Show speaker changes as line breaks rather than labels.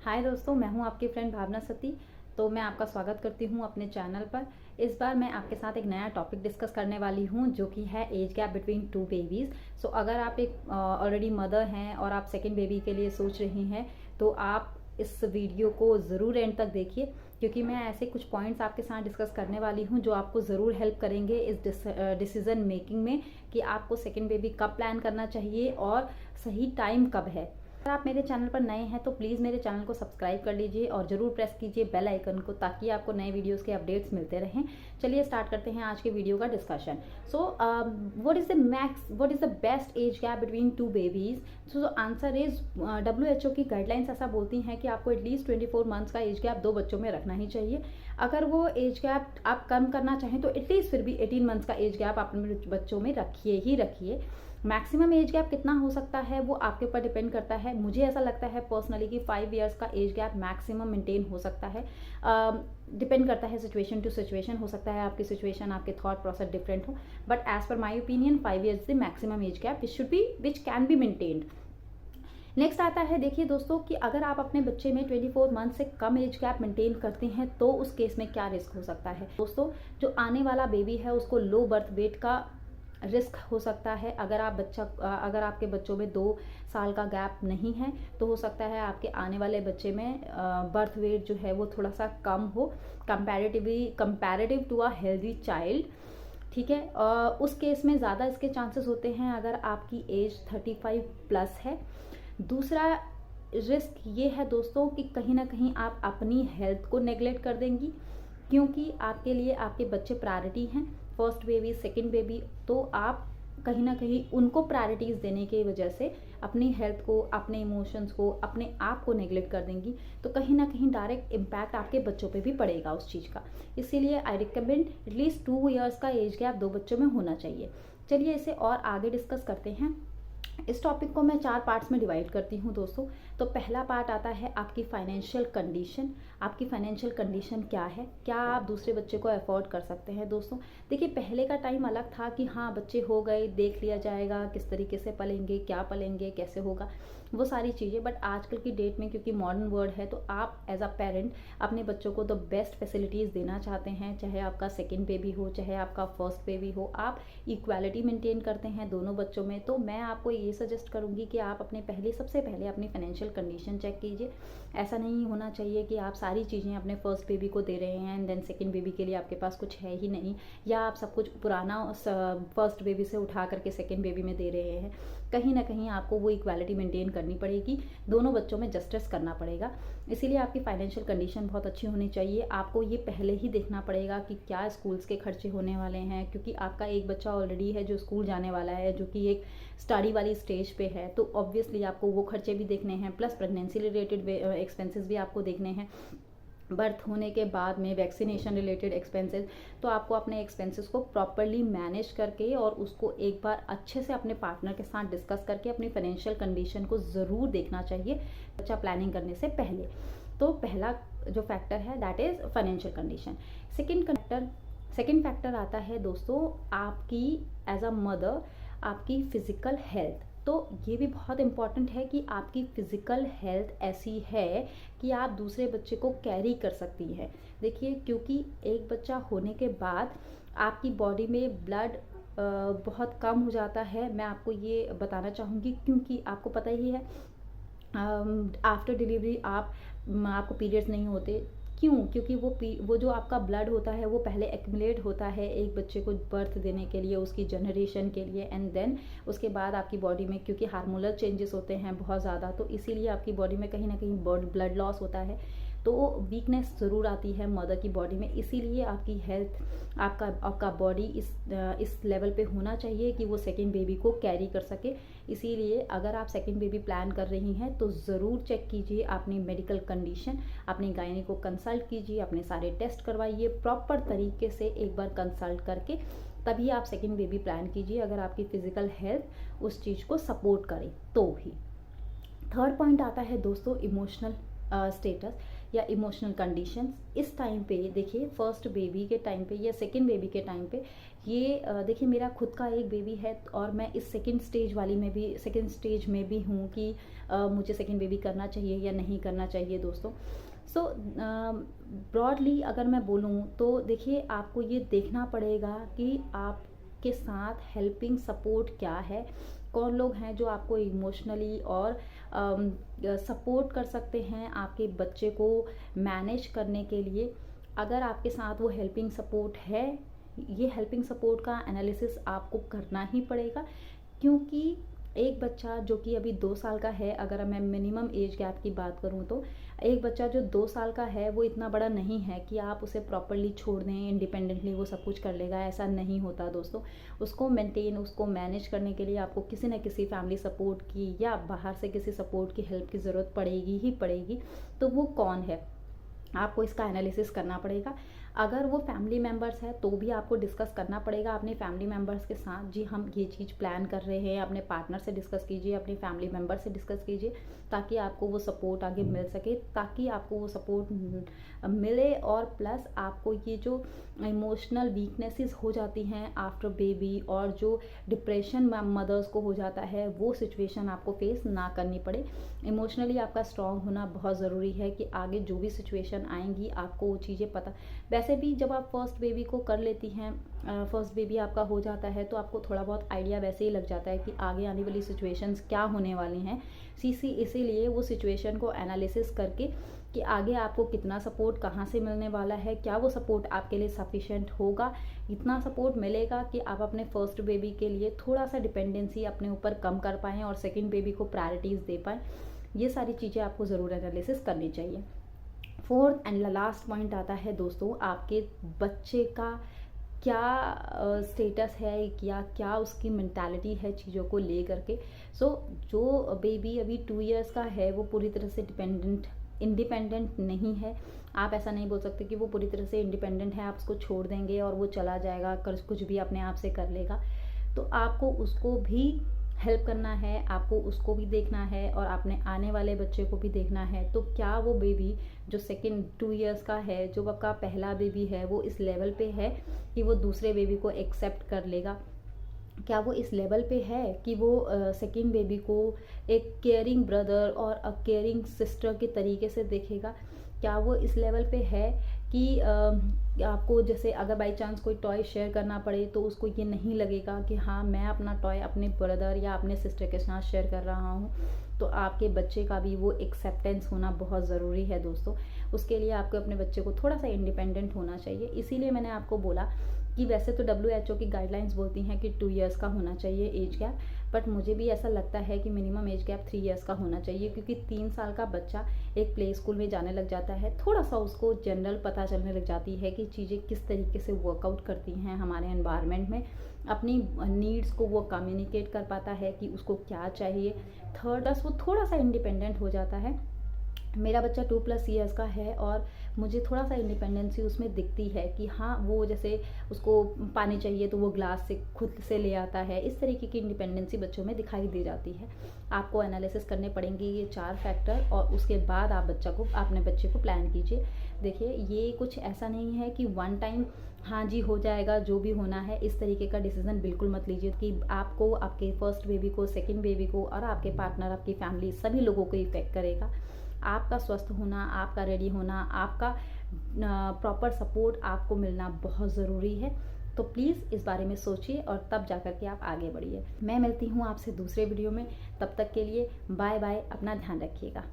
हाय दोस्तों, मैं हूं आपकी फ्रेंड भावना सती। तो मैं आपका स्वागत करती हूं अपने चैनल पर। इस बार मैं आपके साथ एक नया टॉपिक डिस्कस करने वाली हूं जो कि है age gap between two babies. So अगर आप एक ऑलरेडी मदर हैं और आप सेकेंड बेबी के लिए सोच रही हैं तो आप इस वीडियो को ज़रूर एंड तक देखिए, क्योंकि मैं ऐसे कुछ पॉइंट्स आपके साथ डिस्कस करने वाली हूं जो आपको ज़रूर हेल्प करेंगे इस डिसीज़न मेकिंग में कि आपको सेकेंड बेबी कब प्लान करना चाहिए और सही टाइम कब है। अगर आप मेरे चैनल पर नए हैं तो प्लीज़ मेरे चैनल को सब्सक्राइब कर लीजिए और ज़रूर प्रेस कीजिए बेल आइकन को, ताकि आपको नए वीडियोस के अपडेट्स मिलते रहें। चलिए स्टार्ट करते हैं आज के वीडियो का discussion. So what is the best as gap between two babies? So answer is WHO की गाइडलाइंस ऐसा बोलती हैं कि आपको एटलीस्ट 24 मंथ्स का एज गैप दो बच्चों में रखना ही चाहिए। अगर वो एज गैप आप कम करना चाहें तो एटलीस्ट फिर भी 18 मंथ्स का एज गैप अपने बच्चों में रखिए। मैक्सिमम एज गैप कितना हो सकता है वो आपके ऊपर डिपेंड करता है। मुझे ऐसा लगता है पर्सनली कि 5 इयर्स का एज गैप मैक्सिमम मेंटेन हो सकता है। डिपेंड करता है सिचुएशन टू सिचुएशन, हो सकता है आपकी सिचुएशन, आपके थॉट प्रोसेस डिफरेंट हो, but as per my opinion 5 years the maximum age gap which can be maintained. Next आता है, देखिए दोस्तों, कि अगर आप अपने बच्चे में 24 मंथ से कम एज गैप मेंटेन करते हैं तो उस केस में क्या रिस्क हो सकता है। दोस्तों, जो आने वाला बेबी है उसको लो बर्थ वेट का रिस्क हो सकता है। अगर आपके बच्चों में 2 साल का गैप नहीं है तो हो सकता है आपके आने वाले बच्चे में बर्थ वेट जो है वो थोड़ा सा कम हो comparative to a healthy child. ठीक है, उस केस में ज़्यादा इसके चांसेस होते हैं अगर आपकी एज 35 प्लस है। दूसरा रिस्क ये है दोस्तों कि कहीं ना कहीं आप अपनी हेल्थ को नेग्लेक्ट कर देंगी, क्योंकि आपके लिए आपके बच्चे प्रायोरिटी हैं, फर्स्ट बेबी सेकंड बेबी। तो आप कहीं ना कहीं उनको प्रायोरिटीज़ देने की वजह से अपनी हेल्थ को, अपने इमोशंस को, अपने आप को नेग्लेक्ट कर देंगी। तो कहीं ना कहीं डायरेक्ट इम्पैक्ट आपके बच्चों पे भी पड़ेगा उस चीज़ का। इसीलिए आई रिकमेंड एटलीस्ट 2 इयर्स का एज गैप 2 बच्चों में होना चाहिए। चलिए इसे और आगे डिस्कस करते हैं। इस टॉपिक को मैं 4 पार्ट्स में डिवाइड करती हूँ दोस्तों। तो पहला पार्ट आता है आपकी फाइनेंशियल कंडीशन। आपकी फाइनेंशियल कंडीशन क्या है, क्या आप दूसरे बच्चे को अफोर्ड कर सकते हैं। दोस्तों देखिए, पहले का टाइम अलग था कि हाँ बच्चे हो गए, देख लिया जाएगा किस तरीके से पलेंगे, क्या पलेंगे, कैसे होगा, वो सारी चीज़ें। बट आजकल की डेट में क्योंकि मॉडर्न वर्ल्ड है तो आप एज अ पेरेंट अपने बच्चों को द बेस्ट फैसिलिटीज़ देना चाहते हैं। चाहे आपका सेकेंड बेबी हो, चाहे आपका फर्स्ट बेबी हो, आप इक्वालिटी मेंटेन करते हैं दोनों बच्चों में। तो मैं आपको ये सजेस्ट करूंगी कि आप सबसे पहले अपनी फाइनेंशियल कंडीशन चेक कीजिए। ऐसा नहीं होना चाहिए कि आप सारी चीज़ें अपने फर्स्ट बेबी को दे रहे हैं एंड देन सेकेंड बेबी के लिए आपके पास कुछ है ही नहीं, या आप सब कुछ पुराना फर्स्ट बेबी से उठा करके सेकेंड बेबी में दे रहे हैं। कहीं ना कहीं आपको वो इक्वालिटी मेंटेन करनी पड़ेगी, दोनों बच्चों में जस्टिस करना पड़ेगा। इसीलिए आपकी फाइनेंशियल कंडीशन बहुत अच्छी होनी चाहिए। आपको ये पहले ही देखना पड़ेगा कि क्या स्कूल्स के खर्चे होने वाले हैं, क्योंकि आपका एक बच्चा ऑलरेडी है जो स्कूल जाने वाला है, जो कि एक स्टडी वाली स्टेज पे है। तो ऑब्वियसली आपको वो खर्चे भी देखने हैं, प्लस प्रेगनेंसी रिलेटेड एक्सपेंसेस भी आपको देखने हैं, बर्थ होने के बाद में वैक्सीनेशन रिलेटेड एक्सपेंसेस। तो आपको अपने एक्सपेंसेस को प्रॉपरली मैनेज करके और उसको एक बार अच्छे से अपने पार्टनर के साथ डिस्कस करके अपनी फाइनेंशियल कंडीशन को ज़रूर देखना चाहिए बच्चा प्लानिंग करने से पहले। तो पहला जो फैक्टर है that is financial condition. Second factor आता है दोस्तों आपकी एज अ मदर आपकी फिजिकल हेल्थ। तो ये भी बहुत इम्पॉर्टेंट है कि आपकी फिजिकल हेल्थ ऐसी है कि आप दूसरे बच्चे को कैरी कर सकती हैं। देखिए, क्योंकि एक बच्चा होने के बाद आपकी बॉडी में ब्लड बहुत कम हो जाता है। मैं आपको ये बताना चाहूँगी, क्योंकि आपको पता ही है आफ्टर डिलीवरी आपको पीरियड्स नहीं होते। क्यों? क्योंकि वो जो आपका ब्लड होता है वो पहले एक्यूमुलेट होता है एक बच्चे को बर्थ देने के लिए, उसकी जनरेशन के लिए, एंड देन उसके बाद आपकी बॉडी में क्योंकि हार्मोनल चेंजेस होते हैं बहुत ज़्यादा, तो इसीलिए आपकी बॉडी में कहीं ना कहीं ब्लड लॉस होता है। तो वीकनेस ज़रूर आती है मदर की बॉडी में। इसीलिए आपकी हेल्थ, आपका बॉडी इस लेवल पे होना चाहिए कि वो सेकेंड बेबी को कैरी कर सके। इसीलिए अगर आप सेकेंड बेबी प्लान कर रही हैं तो ज़रूर चेक कीजिए अपनी मेडिकल कंडीशन, अपनी गायनी को कंसल्ट कीजिए, अपने सारे टेस्ट करवाइए प्रॉपर तरीके से, एक बार कंसल्ट करके तभी आप सेकेंड बेबी प्लान कीजिए, अगर आपकी फिजिकल हेल्थ उस चीज़ को सपोर्ट करे तो ही। थर्ड पॉइंट आता है दोस्तों इमोशनल स्टेटस। या इमोशनल कंडीशंस, इस टाइम पे देखिए फर्स्ट बेबी के टाइम पे या सेकंड बेबी के टाइम पे ये देखिए मेरा खुद का एक बेबी है और मैं इस सेकंड स्टेज में भी हूँ कि मुझे सेकंड बेबी करना चाहिए या नहीं करना चाहिए दोस्तों। सो ब्रॉडली अगर मैं बोलूँ तो देखिए आपको ये देखना पड़ेगा कि आपके साथ हेल्पिंग सपोर्ट क्या है, कौन लोग हैं जो आपको इमोशनली और सपोर्ट कर सकते हैं आपके बच्चे को मैनेज करने के लिए। अगर आपके साथ वो हेल्पिंग सपोर्ट है, ये हेल्पिंग सपोर्ट का एनालिसिस आपको करना ही पड़ेगा, क्योंकि एक बच्चा जो कि अभी 2 साल का है, अगर मैं मिनिमम एज गैप की बात करूं तो एक बच्चा जो 2 साल का है वो इतना बड़ा नहीं है कि आप उसे प्रॉपरली छोड़ दें, इंडिपेंडेंटली वो सब कुछ कर लेगा, ऐसा नहीं होता दोस्तों। उसको मैनेज करने के लिए आपको किसी न किसी फैमिली सपोर्ट की या बाहर से किसी सपोर्ट की हेल्प की ज़रूरत पड़ेगी ही पड़ेगी। तो वो कौन है, आपको इसका एनालिसिस करना पड़ेगा। अगर वो फैमिली मेम्बर्स है तो भी आपको डिस्कस करना पड़ेगा अपने फैमिली मेम्बर्स के साथ, जी हम ये चीज़ प्लान कर रहे हैं, अपने पार्टनर से डिस्कस कीजिए, अपनी फैमिली मेम्बर से डिस्कस कीजिए, ताकि आपको वो सपोर्ट आगे मिल सके, ताकि आपको वो सपोर्ट मिले। और प्लस आपको ये जो इमोशनल वीकनेसेस हो जाती हैं आफ्टर बेबी और जो डिप्रेशन मदर्स को हो जाता है, वो सिचुएशन आपको फेस ना करनी पड़े। इमोशनली आपका स्ट्रांग होना बहुत ज़रूरी है कि आगे जो भी सिचुएशन आएंगी आपको वो चीज़ें पता। वैसे भी जब आप फर्स्ट बेबी को कर लेती हैं, फर्स्ट बेबी आपका हो जाता है, तो आपको थोड़ा बहुत आइडिया वैसे ही लग जाता है कि आगे आने वाली सिचुएशंस क्या होने वाली हैं। इसीलिए वो सिचुएशन को एनालिसिस करके कि आगे आपको कितना सपोर्ट कहाँ से मिलने वाला है, क्या वो सपोर्ट आपके लिए सफिशेंट होगा, इतना सपोर्ट मिलेगा कि आप अपने फर्स्ट बेबी के लिए थोड़ा सा डिपेंडेंसी अपने ऊपर कम कर पाएँ और सेकेंड बेबी को प्रायोरिटीज़ दे पाएँ। ये सारी चीज़ें आपको ज़रूर एनालिसिस करनी चाहिए। फोर्थ एंड लास्ट पॉइंट आता है दोस्तों, आपके बच्चे का क्या स्टेटस है या क्या उसकी मेंटालिटी है चीज़ों को ले करके। जो बेबी अभी 2 इयर्स का है वो पूरी तरह से इंडिपेंडेंट नहीं है। आप ऐसा नहीं बोल सकते कि वो पूरी तरह से इंडिपेंडेंट है, आप उसको छोड़ देंगे और वो चला जाएगा, कुछ भी अपने आप से कर लेगा। तो आपको उसको भी हेल्प करना है, आपको उसको भी देखना है और अपने आने वाले बच्चे को भी देखना है। तो क्या वो बेबी जो सेकंड 2 इयर्स का है, जो आपका पहला बेबी है, वो इस लेवल पे है कि वो दूसरे बेबी को एक्सेप्ट कर लेगा? क्या वो इस लेवल पे है कि वो सेकंड बेबी को एक केयरिंग ब्रदर और अ केयरिंग सिस्टर के तरीके से देखेगा? क्या वो इस लेवल पे है कि आपको जैसे अगर बाई चांस कोई टॉय शेयर करना पड़े तो उसको ये नहीं लगेगा कि हाँ मैं अपना टॉय अपने ब्रदर या अपने सिस्टर के साथ शेयर कर रहा हूँ? तो आपके बच्चे का भी वो एक्सेप्टेंस होना बहुत ज़रूरी है दोस्तों। उसके लिए आपको अपने बच्चे को थोड़ा सा इंडिपेंडेंट होना चाहिए। इसीलिए मैंने आपको बोला कि वैसे तो WHO की गाइडलाइंस बोलती हैं कि 2 इयर्स का होना चाहिए एज गैप, बट मुझे भी ऐसा लगता है कि मिनिमम एज गैप 3 इयर्स का होना चाहिए, क्योंकि 3 साल का बच्चा एक प्ले स्कूल में जाने लग जाता है, थोड़ा सा उसको जनरल पता चलने लग जाती है कि चीज़ें किस तरीके से वर्कआउट करती हैं हमारे एनवायरनमेंट में, अपनी नीड्स को वो कम्युनिकेट कर पाता है कि उसको क्या चाहिए। थर्ड बस वो थोड़ा सा इंडिपेंडेंट हो जाता है। मेरा बच्चा 2+ इयर्स का है और मुझे थोड़ा सा इंडिपेंडेंसी उसमें दिखती है कि हाँ वो जैसे उसको पानी चाहिए तो वो ग्लास से खुद से ले आता है, इस तरीके की इंडिपेंडेंसी बच्चों में दिखाई दे जाती है। आपको एनालिसिस करने पड़ेंगे ये 4 फैक्टर और उसके बाद आप अपने बच्चे को प्लान कीजिए। देखिए ये कुछ ऐसा नहीं है कि वन टाइम हाँ जी हो जाएगा जो भी होना है, इस तरीके का डिसीजन बिल्कुल मत लीजिए कि आपको, आपके फर्स्ट बेबी को, सेकेंड बेबी को और आपके पार्टनर, आपकी फैमिली, सभी लोगों को इफेक्ट करेगा। आपका स्वस्थ होना, आपका रेडी होना, आपका प्रॉपर सपोर्ट आपको मिलना बहुत ज़रूरी है। तो प्लीज़ इस बारे में सोचिए और तब जाकर के आप आगे बढ़िए। मैं मिलती हूँ आपसे दूसरे वीडियो में, तब तक के लिए बाय बाय, अपना ध्यान रखिएगा।